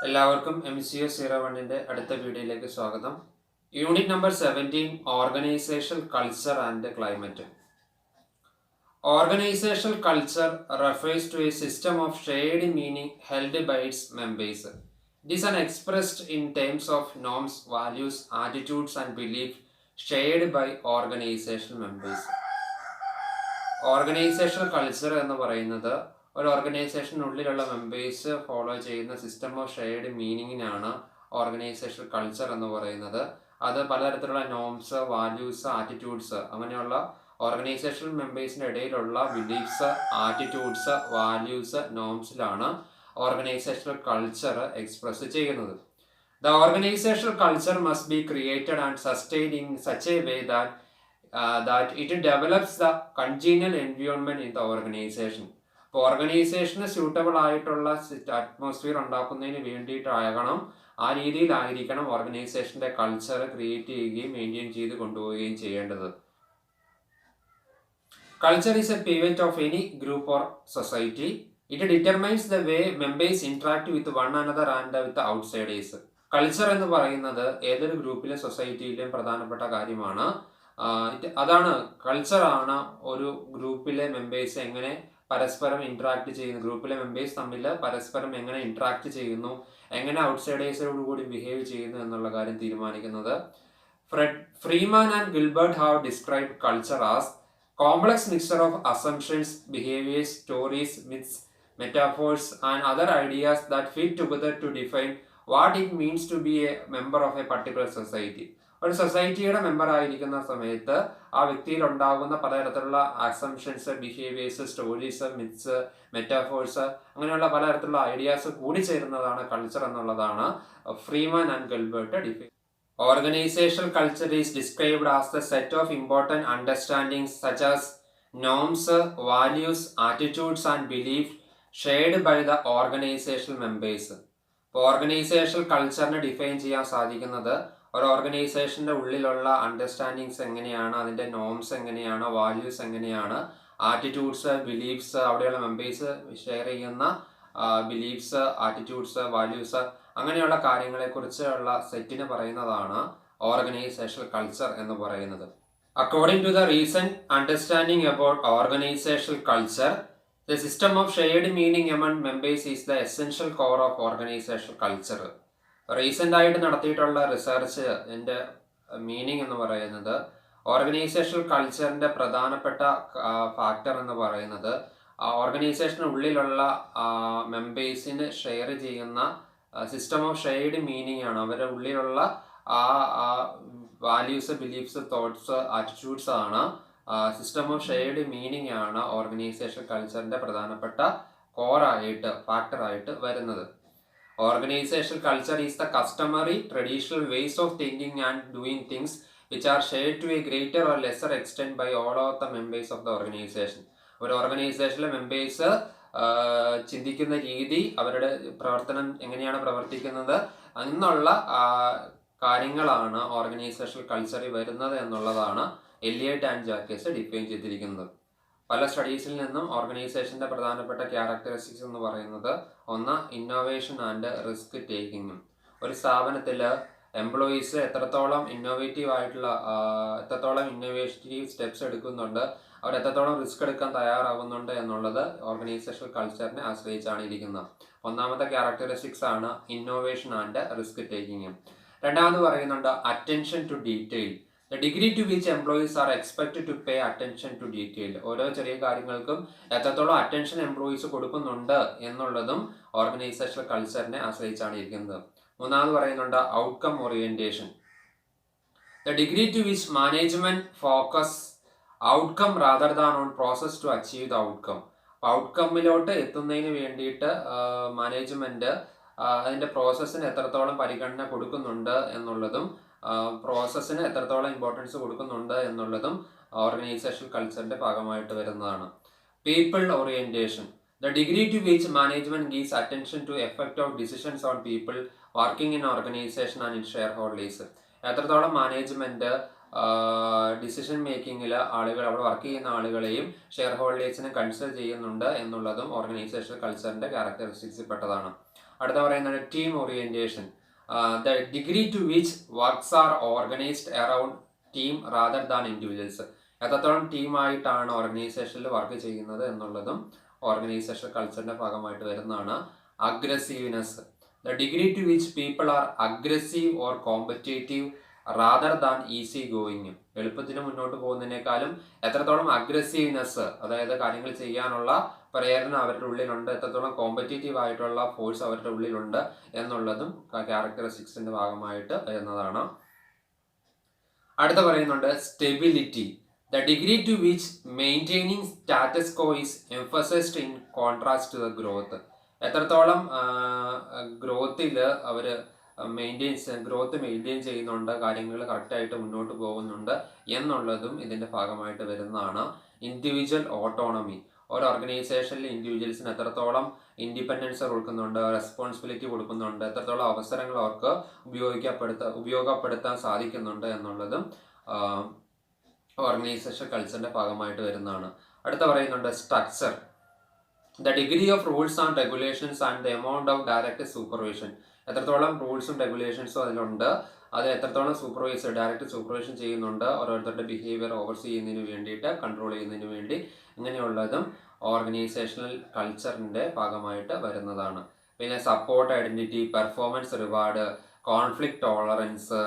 എല്ലാവർക്കും MCO01ന്റെ അടുത്ത വീഡിയോയിലേക്ക് സ്വാഗതം. Unit number 17 organisational culture and climate. Organizational culture refers to a system of shared meaning held by its members. It is expressed in terms of norms, values, attitudes and beliefs shared by organizational members. Organizational culture എന്ന് പറയുന്നത് ഒരു ഓർഗനൈസേഷനുള്ളിലുള്ള members follow ചെയ്യുന്ന system of shared മീനിങ്ങിനാണ് organizational culture എന്ന് പറയുന്നത്. അത് പലതരത്തിലുള്ള നോംസ്, വാല്യൂസ്, ആറ്റിറ്റ്യൂഡ്സ് അങ്ങനെയുള്ള ഓർഗനൈസേഷണൽ മെമ്പേഴ്സിൻ്റെ ഇടയിലുള്ള ബിലീഫ്സ്, ആറ്റിറ്റ്യൂഡ്സ്, വാല്യൂസ്, നോംസിലാണ് ഓർഗനൈസേഷണൽ കൾച്ചർ എക്സ്പ്രസ് ചെയ്യുന്നത്. The organizational culture must be created and sustained in such a way that it develops the congenial environment in the organization. അപ്പോൾ ഓർഗനൈസേഷന് suitable ആയിട്ടുള്ള atmosphere ഉണ്ടാക്കുന്നതിന് വേണ്ടിയിട്ടാകണം, ആ രീതിയിലായിരിക്കണം ഓർഗനൈസേഷൻ്റെ കൾച്ചർ ക്രിയേറ്റ് ചെയ്യുകയും maintain ചെയ്ത് കൊണ്ടുപോവുകയും ചെയ്യേണ്ടത്. Culture is a pivot of any group or society. It determines the way members interact with one another and with the outsiders. Culture എന്ന് പറയുന്നത് ഏതൊരു ഗ്രൂപ്പിലും സൊസൈറ്റിയിലും പ്രധാനപ്പെട്ട കാര്യമാണ്. അതാണ് കൾച്ചറാണ് ഒരു ഗ്രൂപ്പിലെ മെമ്പേഴ്സ് എങ്ങനെ പരസ്പരം ഇൻട്രാക്ട് ചെയ്യുന്നു, ഗ്രൂപ്പിലെ മെമ്പേഴ്സ് തമ്മിൽ പരസ്പരം എങ്ങനെ ഇൻട്രാക്ട് ചെയ്യുന്നു, എങ്ങനെ ഔട്ട്സൈഡേഴ്സിനോട് കൂടി ബിഹേവ് ചെയ്യുന്നു എന്നുള്ള കാര്യം തീരുമാനിക്കുന്നത്. Freeman and Gilbert have described culture as complex mixture of assumptions, behaviors, stories, myths, metaphors and other ideas that fit together to define what it means to be a member of a particular society. ഒരു സൊസൈറ്റിയുടെ member ആയിരിക്കുന്ന സമയത്ത് ആ വ്യക്തിയിൽ ഉണ്ടാകുന്ന പലതരത്തിലുള്ള assumptions, behaviours, stories, myths, metaphors അങ്ങനെയുള്ള പലതരത്തിലുള്ള ഐഡിയാസ് കൂടി ചേരുന്നതാണ് കൾച്ചർ എന്നുള്ളതാണ് Freeman and Gilbert define. Organizational culture is described as the set of important understandings such as norms, values, attitudes and beliefs shared by the organizational members. Organizational കൾച്ചറിനെ define ചെയ്യാൻ സാധിക്കുന്നത് ഒരു ഓർഗനൈസേഷൻ്റെ ഉള്ളിലുള്ള അണ്ടർസ്റ്റാൻഡിങ്സ് എങ്ങനെയാണ്, അതിൻ്റെ നോംസ് എങ്ങനെയാണ്, values എങ്ങനെയാണ്, attitudes, beliefs, അവിടെയുള്ള മെമ്പേഴ്സ് ഷെയർ ചെയ്യുന്ന ബിലീഫ്സ്, ആറ്റിറ്റ്യൂഡ്സ്, വാല്യൂസ് അങ്ങനെയുള്ള കാര്യങ്ങളെക്കുറിച്ചുള്ള സെറ്റിന് പറയുന്നതാണ് ഓർഗനൈസേഷണൽ കൾച്ചർ എന്ന് പറയുന്നത്. According to the recent understanding about organisational culture, the system of shared meaning among members is the essential core of organisational culture. Recent ആയിട്ട് നടത്തിയിട്ടുള്ള റിസർച്ച് എൻ്റെ മീനിങ് എന്ന് പറയുന്നത് ഓർഗനൈസേഷണൽ കൾച്ചറിൻ്റെ പ്രധാനപ്പെട്ട ഫാക്ടർ എന്ന് പറയുന്നത് ഓർഗനൈസേഷനുള്ളിലുള്ള മെമ്പേഴ്സിന് ഷെയർ ചെയ്യുന്ന സിസ്റ്റം ഓഫ് ഷെയർഡ് മീനിങ് ആണ്. അവരുടെ ഉള്ളിലുള്ള ആ വാല്യൂസ്, ബിലീഫ്സ്, തോട്ട്സ്, ആറ്റിറ്റ്യൂഡ്സ് ആണ്. സിസ്റ്റം ഓഫ് ഷെയർഡ് മീനിങ് ആണ് ഓർഗനൈസേഷൻ കൾച്ചറിൻ്റെ പ്രധാനപ്പെട്ട കോറായിട്ട്, ഫാക്ടറായിട്ട് വരുന്നത്. Organisation culture is the customary traditional ways of thinking and doing things which are shared to a greater or lesser extent by all of the members of the organisation. ഒരു ഓർഗനൈസേഷനിലെ members ചിന്തിക്കുന്ന രീതി, അവരുടെ പ്രവർത്തനം എങ്ങനെയാണ് പ്രവർത്തിക്കുന്നത് എന്നുള്ള കാര്യങ്ങളാണ് ഓർഗനൈസേഷണൽ കൾച്ചറിൽ വരുന്നത് എന്നുള്ളതാണ് എലിയട്ട് ആൻഡ് ജാക്കേഴ്സ് ഡിഫൈൻ ചെയ്തിരിക്കുന്നത്. പല സ്റ്റഡീസിൽ നിന്നും ഓർഗനൈസേഷൻ്റെ പ്രധാനപ്പെട്ട ക്യാരക്ടറിസ്റ്റിക്സ് എന്ന് പറയുന്നത് ഒന്ന് ഇന്നോവേഷൻ ആൻഡ് റിസ്ക് ടേക്കിങ്ങും. ഒരു സ്ഥാപനത്തിൽ എംപ്ലോയീസ് എത്രത്തോളം ഇന്നോവേറ്റീവ് സ്റ്റെപ്സ് എടുക്കുന്നുണ്ട്, അവർ എത്രത്തോളം റിസ്ക് എടുക്കാൻ തയ്യാറാകുന്നുണ്ട് എന്നുള്ളത് ഓർഗനൈസേഷണൽ കൾച്ചറിനെ ആശ്രയിച്ചാണ് ഇരിക്കുന്നത്. ഒന്നാമത്തെ ക്യാരക്ടറിസ്റ്റിക്സ് ആണ് ഇന്നോവേഷൻ ആൻഡ് റിസ്ക് ടേക്കിങ്. രണ്ടാമത് പറയുന്നുണ്ട് attention to detail. The degree to which employees are expected to pay attention to detail. ഓരോ ചെറിയ കാര്യങ്ങൾക്കും എത്രത്തോളം അറ്റൻഷൻ എംപ്ലോയീസ് കൊടുക്കുന്നുണ്ട് എന്നുള്ളതും ഓർഗനൈസേഷണൽ കൾച്ചറിനെ ആശ്രയിച്ചാണ് ഇരിക്കുന്നത്. മൂന്നാമത് പറയുന്നുണ്ട് outcome orientation. The degree to which management focus outcome rather than on process to achieve the outcome. ഔട്ട്കമ്മിലോട്ട് എത്തുന്നതിന് വേണ്ടിയിട്ട് മാനേജ്മെന്റ് അതിൻ്റെ പ്രോസസ്സിന് എത്രത്തോളം പരിഗണന കൊടുക്കുന്നുണ്ട് എന്നുള്ളതും പ്രോസസ്സിന് എത്രത്തോളം ഇമ്പോർട്ടൻസ് കൊടുക്കുന്നുണ്ട് എന്നുള്ളതും ഓർഗനൈസേഷണൽ കൾച്ചറിൻ്റെ ഭാഗമായിട്ട് വരുന്നതാണ്. People orientation. The degree to which management gives attention to effect of decisions on people working in organisation and in shareholders. എത്രത്തോളം മാനേജ്മെന്റ് ഡിസിഷൻ മേക്കിങ്ങിൽ ആളുകൾ, അവിടെ വർക്ക് ചെയ്യുന്ന ആളുകളെയും ഷെയർ ഹോൾഡേഴ്സിനെ കൺസിഡർ ചെയ്യുന്നുണ്ട് എന്നുള്ളതും ഓർഗനൈസേഷൻ കൾച്ചറിൻ്റെ ക്യാരക്ടറിസ്റ്റിക്സിൽ പെട്ടതാണ്. അടുത്ത പറയുന്നത് team orientation. The degree to which works are organised around team rather than individuals. എത്രത്തോളം ടീമായിട്ടാണ് ഓർഗനൈസേഷനിൽ വർക്ക് ചെയ്യുന്നത് എന്നുള്ളതും ഓർഗനൈസേഷൻ കൾച്ചറിന്റെ ഭാഗമായിട്ട് വരുന്നതാണ്. Aggressiveness. The degree to which people are aggressive or competitive rather than easy going. എളുപ്പത്തിന് മുന്നോട്ട് പോകുന്നതിനേക്കാളും എത്രത്തോളം അഗ്രസീവ്നെസ്, അതായത് കാര്യങ്ങൾ ചെയ്യാനുള്ള പ്രേരണ അവരുടെ ഉള്ളിലുണ്ട്, എത്രത്തോളം കോമ്പറ്റേറ്റീവ് ആയിട്ടുള്ള ഫോഴ്സ് അവരുടെ ഉള്ളിലുണ്ട് എന്നുള്ളതും ക്യാരക്ടറിസ്റ്റിക്സിന്റെ ഭാഗമായിട്ട് വരുന്നതാണ്. അടുത്ത പറയുന്നുണ്ട് stability. The degree to which maintaining status quo is emphasised in contrast to the growth. എത്രത്തോളം ഗ്രോത്തിൽ അവർ ഗ്രോത്ത് മെയിൻറ്റെയിൻ ചെയ്യുന്നുണ്ട്, കാര്യങ്ങൾ കറക്റ്റായിട്ട് മുന്നോട്ട് പോകുന്നുണ്ട് എന്നുള്ളതും ഇതിൻ്റെ ഭാഗമായിട്ട് വരുന്നതാണ്. Individual autonomy. ഒരു ഓർഗനൈസേഷനിൽ ഇൻഡിവിജ്വൽസിന് എത്രത്തോളം ഇൻഡിപെൻഡൻസ് കൊടുക്കുന്നുണ്ട്, റെസ്പോൺസിബിലിറ്റി കൊടുക്കുന്നുണ്ട്, എത്രത്തോളം അവസരങ്ങൾ അവർക്ക് ഉപയോഗപ്പെടുത്താൻ സാധിക്കുന്നുണ്ട് എന്നുള്ളതും ഓർഗനൈസേഷൻ കൾച്ചറിന്റെ ഭാഗമായിട്ട് വരുന്നതാണ്. അടുത്ത പറയുന്നുണ്ട് structure. The degree of rules and regulations and the amount of direct supervision. എത്രത്തോളം റൂൾസും റെഗുലേഷൻസും അതിലുണ്ട്, അത് എത്രത്തോളം ഡയറക്റ്റ് സൂപ്പർവിഷൻ ചെയ്യുന്നുണ്ട്, ഓരോരുത്തരുടെ ബിഹേവിയർ ഓവർസീ ചെയ്യുന്നതിന് വേണ്ടിയിട്ട്, കൺട്രോൾ ചെയ്യുന്നതിന് വേണ്ടി, ഇങ്ങനെയുള്ളതും ഓർഗനൈസേഷണൽ കൾച്ചറിന്റെ ഭാഗമായിട്ട് വരുന്നതാണ്. പിന്നെ support identity, performance reward, conflict tolerance,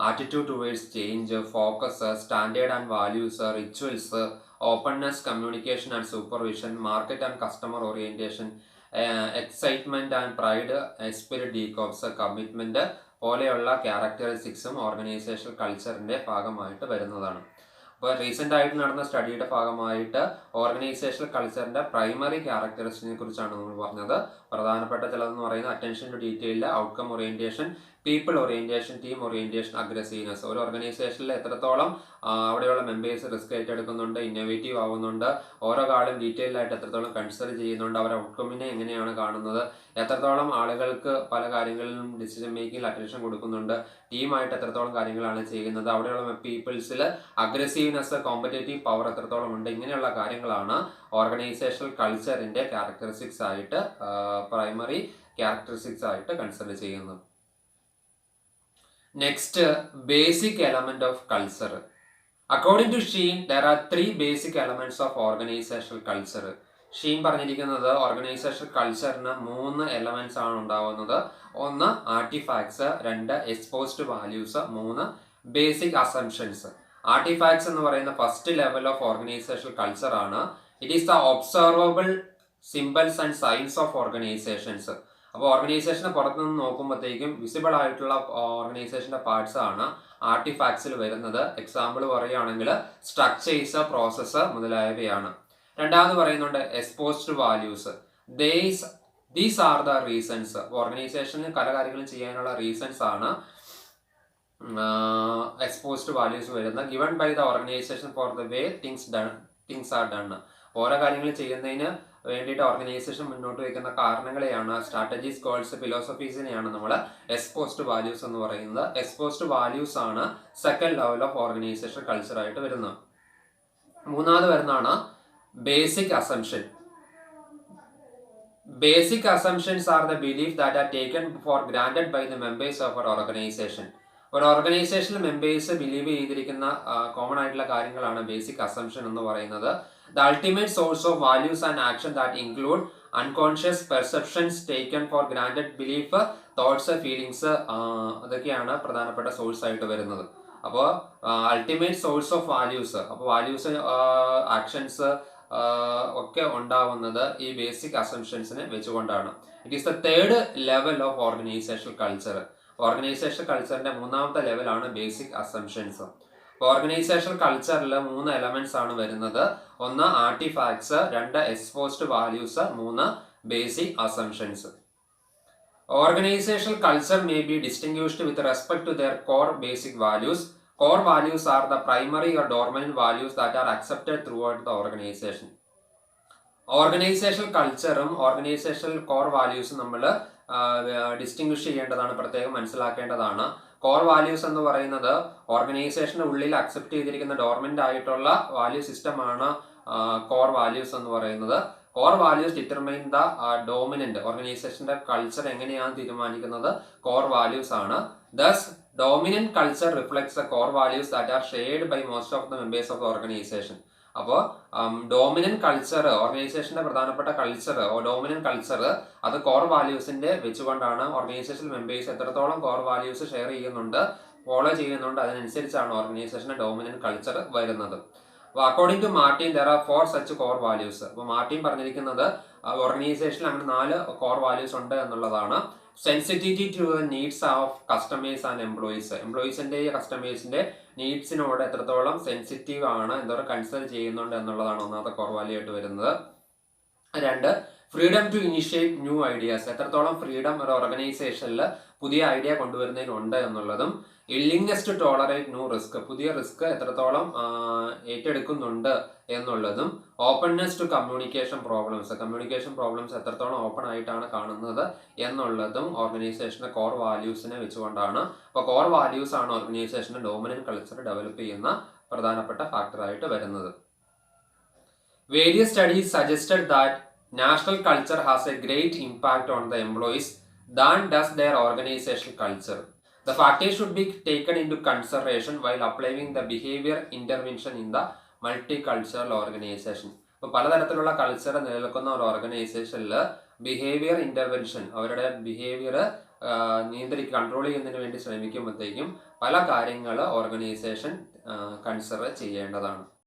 attitude towards change, focus, standard and values, rituals, openness, communication and supervision, market and customer orientation, excitement and pride, esprit, de corps, commitment പോലെയുള്ള ക്യാരക്ടറിസ്റ്റിക്സും organisation കൾച്ചറിന്റെ ഭാഗമായിട്ട് വരുന്നതാണ്. അപ്പോൾ റീസെന്റ് ആയിട്ട് നടന്ന സ്റ്റഡിയുടെ ഭാഗമായിട്ട് ഓർഗനൈസേഷൻ കൾച്ചറിന്റെ പ്രൈമറി ക്യാരക്ടറിസ്റ്റിക്സിനെ കുറിച്ചാണ് നമ്മൾ പറഞ്ഞത്. പ്രധാനപ്പെട്ട ചിലതെന്ന് പറയുന്നത് attention to detail, outcome orientation, people orientation, team orientation, aggressiveness. ഒരു ഓർഗനൈസേഷനിൽ എത്രത്തോളം അവിടെയുള്ള മെമ്പേഴ്സ് റിസ്ക് ഏറ്റെടുക്കുന്നുണ്ട്, ഇന്നോവേറ്റീവ് ആവുന്നുണ്ട്, ഓരോ കാലം ഡീറ്റെയിൽ ആയിട്ട് എത്രത്തോളം കൺസിഡർ ചെയ്യുന്നുണ്ട്, അവരുടെ ഔട്ട്കമ്മിനെ എങ്ങനെയാണ് കാണുന്നത്, എത്രത്തോളം ആളുകൾക്ക് പല കാര്യങ്ങളിലും ഡിസിഷൻ മേക്കിംഗ് അറ്റൻഷൻ കൊടുക്കുന്നുണ്ട്, ടീമായിട്ട് എത്രത്തോളം കാര്യങ്ങളാണ് ചെയ്യുന്നത്, അവിടെയുള്ള പീപ്പിൾസിൽ അഗ്രസീവ്നെസ്, കോമ്പറ്റേറ്റീവ് പവർ എത്രത്തോളം ഉണ്ട്, ഇങ്ങനെയുള്ള കാര്യങ്ങളാണ് ഓർഗനൈസേഷണൽ കൾച്ചറിന്റെ ക്യാരക്ടറിസ്റ്റിക്സ് ആയിട്ട്, പ്രൈമറി ക്യാരക്ടറിസ്റ്റിക്സ് ആയിട്ട് കൺസിഡർ ചെയ്യുന്നത്. Next, basic element of culture. According to Schein, there are 3 basic elements of organizational culture. Schein പറഞ്ഞിരിക്കുന്നത് ഓർഗനൈസേഷൻ കൾച്ചറിന് 3 എലമെന്റ്സ് ആണ് ഉണ്ടാവുന്നത്. 1 artefacts, 2 exposed values, 3 basic assumptions. Artifacts എന്ന് പറയുന്ന first level of organization culture ആണ്. It is the observable symbols and signs of organizations. അപ്പോൾ ഓർഗനൈസേഷനെ പുറത്തുനിന്ന് നോക്കുമ്പോഴത്തേക്കും വിസിബിൾ ആയിട്ടുള്ള ഓർഗനൈസേഷന്റെ പാർട്സ് ആണ് ആർട്ടിഫാക്ട്സിൽ വരുന്നത്. എക്സാമ്പിൾ പറയുകയാണെങ്കിൽ സ്ട്രക്ചേഴ്സ്, പ്രോസസ്സ് മുതലായവയാണ്. രണ്ടാമത് പറയുന്നുണ്ട് exposed values. These are the reasons. ഓർഗനൈസേഷന് പല കാര്യങ്ങളും ചെയ്യാനുള്ള റീസൺസ് ആണ് എക്സ്പോസ്ഡ് വാല്യൂസ് വരുന്നത്. Given by the organisation for the way things are done. ഓരോ കാര്യങ്ങൾ ചെയ്യുന്നതിന് വേണ്ടിയിട്ട് ഓർഗനൈസേഷൻ മുന്നോട്ട് വയ്ക്കുന്ന കാരണങ്ങളെയാണ്, സ്ട്രാറ്റജീസ്, ഗോൾസ്, ഫിലോസഫീസിനെയാണ് നമ്മൾ എക്സ്പോസ്ഡ് വാല്യൂസ് എന്ന് പറയുന്നത്. എക്സ്പോസ്ഡ് വാല്യൂസ് ആണ് second level of organization culture ആയിട്ട് വരുന്നത്. മൂന്നാമത് വരുന്നതാണ് basic assumption. Basic assumptions are the beliefs that are taken for granted by the members of our organization. ഒരു ഓർഗനൈസേഷനിൽ മെമ്പേഴ്സ് ബിലീവ് ചെയ്തിരിക്കുന്ന കോമൺ ആയിട്ടുള്ള കാര്യങ്ങളാണ് ബേസിക് അസംഷൻ എന്ന് പറയുന്നത്. The ultimate source of values and action that include unconscious perceptions taken for granted belief, thoughts, feelings, അതൊക്കെയാണ് പ്രധാനപ്പെട്ട source ആയിട്ട് വരുന്നത്. അപ്പോൾ അൾട്ടിമേറ്റ് സോഴ്സ് ഓഫ് വാല്യൂസ്, അപ്പോൾ വാല്യൂസ്, ആക്ഷൻസ് ഒക്കെ ഉണ്ടാവുന്നത് ഈ ബേസിക് അസംഷൻസിനെ വെച്ചുകൊണ്ടാണ്. It is the third level of organization culture. Organization കൾച്ചറിന്റെ മൂന്നാമത്തെ ലെവലാണ് ബേസിക് അസംഷൻസ്. ഓർഗനൈസേഷൻ കൾച്ചറിൽ 3 എലമെന്റ്സ് ആണ് വരുന്നത്. 1 artefacts, 2 exposed values, 3 basic assumptions. Organisation culture may be distinguished with respect to their core basic values. Core values are the primary or dominant values that are accepted throughout the organization. Organisation കൾച്ചറും organisation core വാല്യൂസും നമ്മൾ distinguish ചെയ്യേണ്ടതാണ്, പ്രത്യേകം മനസ്സിലാക്കേണ്ടതാണ്. Core values എന്ന് പറയുന്നത് ഓർഗനൈസേഷന്റെ ഉള്ളിൽ accept ചെയ്തിരിക്കുന്ന ഡോർമെന്റ് ആയിട്ടുള്ള വാല്യൂ സിസ്റ്റമാണ് കോർ വാല്യൂസ് എന്ന് പറയുന്നത്. Core values determine the dominant ഓർഗനൈസേഷന്റെ കൾച്ചർ എങ്ങനെയാണ് തീരുമാനിക്കുന്നത്? കോർ വാല്യൂസ് ആണ്. Thus dominant culture reflects the core values that are shared by most of the members of the organisation. അപ്പോൾ ഡോമിനന്റ് കൾച്ചർ, ഓർഗനൈസേഷന്റെ പ്രധാനപ്പെട്ട കൾച്ചർ, ഡോമിനന്റ് കൾച്ചർ അത് core വാല്യൂസിന്റെ വെച്ചുകൊണ്ടാണ് ഓർഗനൈസേഷൻ മെമ്പേഴ്സ് എത്രത്തോളം കോർ വാല്യൂസ് ഷെയർ ചെയ്യുന്നുണ്ട്, ഫോളോ ചെയ്യുന്നുണ്ട്, അതിനനുസരിച്ചാണ് ഓർഗനൈസേഷന്റെ ഡോമിനന്റ് കൾച്ചർ വരുന്നത്. അപ്പോൾ according to Martin there are 4 such core values. അപ്പോൾ മാർട്ടിൻ പറഞ്ഞിരിക്കുന്നത് ഓർഗനൈസേഷനിൽ അങ്ങനെ 4 കോർ വാല്യൂസ് ഉണ്ട് എന്നുള്ളതാണ്. Sensitivity to the needs of customers and employees. എംപ്ലോയീസിന്റെ കസ്റ്റമേഴ്സിന്റെ നീഡ്സിനോട് എത്രത്തോളം സെൻസിറ്റീവ് ആണ്, എന്തോരം കൺസിഡർ ചെയ്യുന്നുണ്ട് എന്നുള്ളതാണ് ഒന്നാമത്തെ കോർ വാല്യൂ ആയിട്ട് വരുന്നത്. 2, freedom to initiate new ideas. എത്രത്തോളം ഫ്രീഡം ഒരു ഓർഗനൈസേഷനിൽ പുതിയ ഐഡിയ കൊണ്ടുവരുന്നതിനുണ്ട് എന്നുള്ളതും. Willingness to tolerate new risk. പുതിയ റിസ്ക് എത്രത്തോളം ഏറ്റെടുക്കുന്നുണ്ട് എന്നുള്ളതും. Openness to communication problems. Communication problems എത്രത്തോളം ഓപ്പൺ ആയിട്ടാണ് കാണുന്നത് എന്നുള്ളതും ഓർഗനൈസേഷന്റെ കോർ വാല്യൂസിനെ വെച്ചുകൊണ്ടാണ്. അപ്പോൾ കോർ വാല്യൂസ് ആണ് ഓർഗനൈസേഷന്റെ ഡോമിനന്റ് കൾച്ചർ ഡെവലപ്പ് ചെയ്യുന്ന പ്രധാനപ്പെട്ട ഫാക്ടറായിട്ട് വരുന്നത്. Various studies suggested that national culture has a great impact on the employees than does their organizational culture. The factors should be taken into consideration while applying the behavior intervention in the multicultural organization. ഇപ്പോൾ പലതരത്തിലുള്ള culture നിലനിൽക്കുന്ന ഒരു ഓർഗനൈസേഷനിൽ behaviour intervention, അവരുടെ behaviour control ചെയ്യുന്നതിന് വേണ്ടി ശ്രമിക്കുമ്പോഴത്തേക്കും പല കാര്യങ്ങൾ ഓർഗനൈസേഷൻ കൺസിഡർ ചെയ്യേണ്ടതാണ്.